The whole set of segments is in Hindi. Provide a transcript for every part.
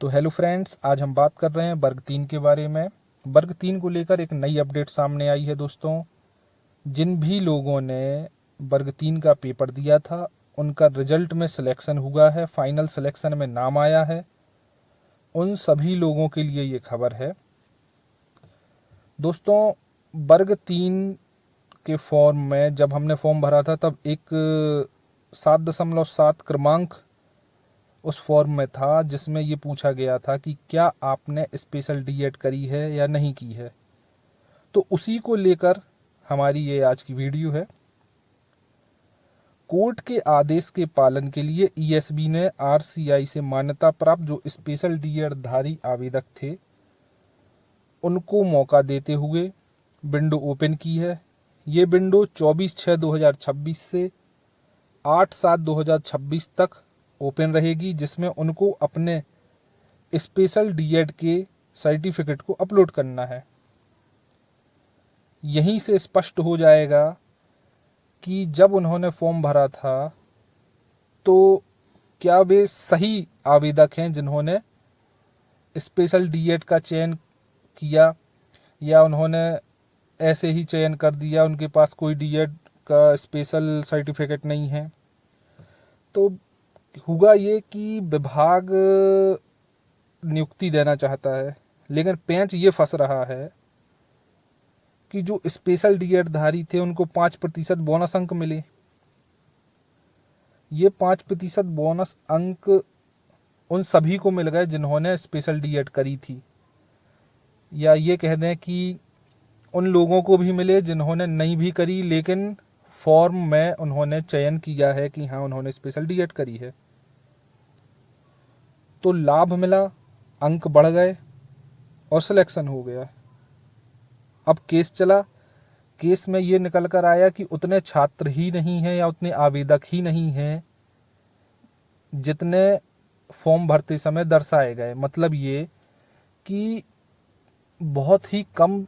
तो हेलो फ्रेंड्स, आज हम बात कर रहे हैं वर्ग 3 के बारे में। वर्ग 3 को लेकर एक नई अपडेट सामने आई है दोस्तों। जिन भी लोगों ने वर्ग 3 का पेपर दिया था उनका रिजल्ट में सिलेक्शन हुआ है, फाइनल सिलेक्शन में नाम आया है, उन सभी लोगों के लिए ये खबर है। दोस्तों, वर्ग 3 के फॉर्म में जब हमने फॉर्म भरा था तब एक 7.7 क्रमांक उस फॉर्म में था जिसमें ये पूछा गया था कि क्या आपने स्पेशल डीएड करी है या नहीं की है। तो उसी को लेकर हमारी ये आज की वीडियो है। कोर्ट के आदेश के पालन के लिए ईएसबी ने आरसीआई से मान्यता प्राप्त जो स्पेशल डीएड धारी आवेदक थे उनको मौका देते हुए विंडो ओपन की है। ये विंडो 24/6/2026 से 8/7/2026 तक ओपन रहेगी, जिसमें उनको अपने स्पेशल डीएड के सर्टिफिकेट को अपलोड करना है। यहीं से स्पष्ट हो जाएगा कि जब उन्होंने फॉर्म भरा था तो क्या वे सही आवेदक हैं जिन्होंने स्पेशल डीएड का चयन किया, या उन्होंने ऐसे ही चयन कर दिया, उनके पास कोई डीएड का स्पेशल सर्टिफिकेट नहीं है। तो हुआ ये कि विभाग नियुक्ति देना चाहता है, लेकिन पेंच ये फंस रहा है कि जो स्पेशल डीएड धारी थे उनको 5% बोनस अंक मिले। ये 5% बोनस अंक उन सभी को मिल गए जिन्होंने स्पेशल डीएड करी थी, या ये कह दें कि उन लोगों को भी मिले जिन्होंने नहीं भी करी लेकिन फॉर्म में उन्होंने चयन किया है कि हाँ उन्होंने स्पेशल डीएड करी है। तो लाभ मिला, अंक बढ़ गए और सिलेक्शन हो गया। अब केस चला, केस में ये निकल कर आया कि उतने छात्र ही नहीं हैं या उतने आवेदक ही नहीं हैं जितने फॉर्म भरते समय दर्शाए गए। मतलब ये कि बहुत ही कम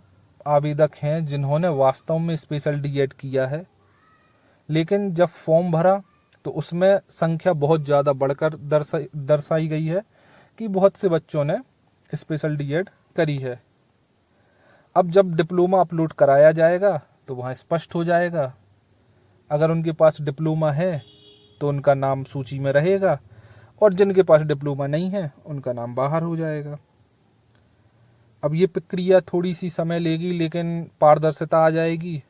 आवेदक हैं जिन्होंने वास्तव में स्पेशल डीएड किया है, लेकिन जब फॉर्म भरा तो उसमें संख्या बहुत ज़्यादा बढ़कर दर्शाई गई है कि बहुत से बच्चों ने स्पेशल डीएड करी है। अब जब डिप्लोमा अपलोड कराया जाएगा तो वहाँ स्पष्ट हो जाएगा। अगर उनके पास डिप्लोमा है तो उनका नाम सूची में रहेगा, और जिनके पास डिप्लोमा नहीं है उनका नाम बाहर हो जाएगा। अब ये प्रक्रिया थोड़ी सी समय लेगी, लेकिन पारदर्शिता आ जाएगी।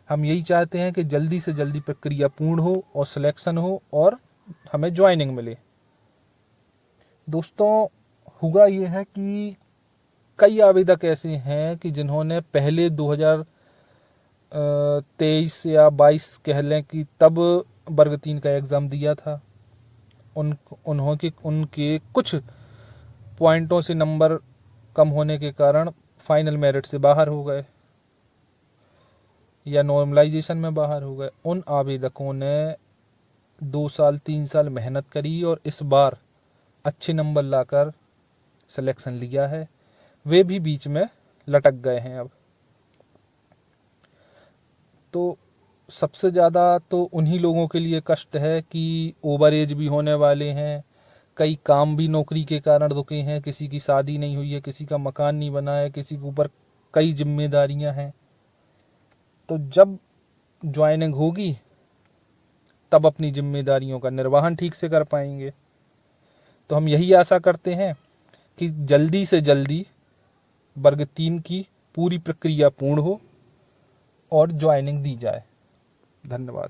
हम यही चाहते हैं कि जल्दी से जल्दी प्रक्रिया पूर्ण हो और सिलेक्शन हो और हमें ज्वाइनिंग मिले। दोस्तों, हुआ ये है कि कई आवेदक ऐसे हैं कि जिन्होंने पहले 2023 या 22 कह लें कि तब वर्ग 3 का एग्ज़ाम दिया था। उनके कुछ पॉइंटों से नंबर कम होने के कारण फाइनल मेरिट से बाहर हो गए या नॉर्मलाइजेशन में बाहर हो गए। उन आवेदकों ने 2 साल 3 साल मेहनत करी और इस बार अच्छे नंबर लाकर सिलेक्शन लिया है। वे भी बीच में लटक गए हैं। अब तो सबसे ज़्यादा तो उन्हीं लोगों के लिए कष्ट है कि ओवर एज भी होने वाले हैं, कई काम भी नौकरी के कारण रुके हैं, किसी की शादी नहीं हुई है, किसी का मकान नहीं बना है, किसी के ऊपर कई जिम्मेदारियां हैं। तो जब ज्वाइनिंग होगी तब अपनी जिम्मेदारियों का निर्वहन ठीक से कर पाएंगे। तो हम यही आशा करते हैं कि जल्दी से जल्दी वर्ग 3 की पूरी प्रक्रिया पूर्ण हो और ज्वाइनिंग दी जाए। धन्यवाद।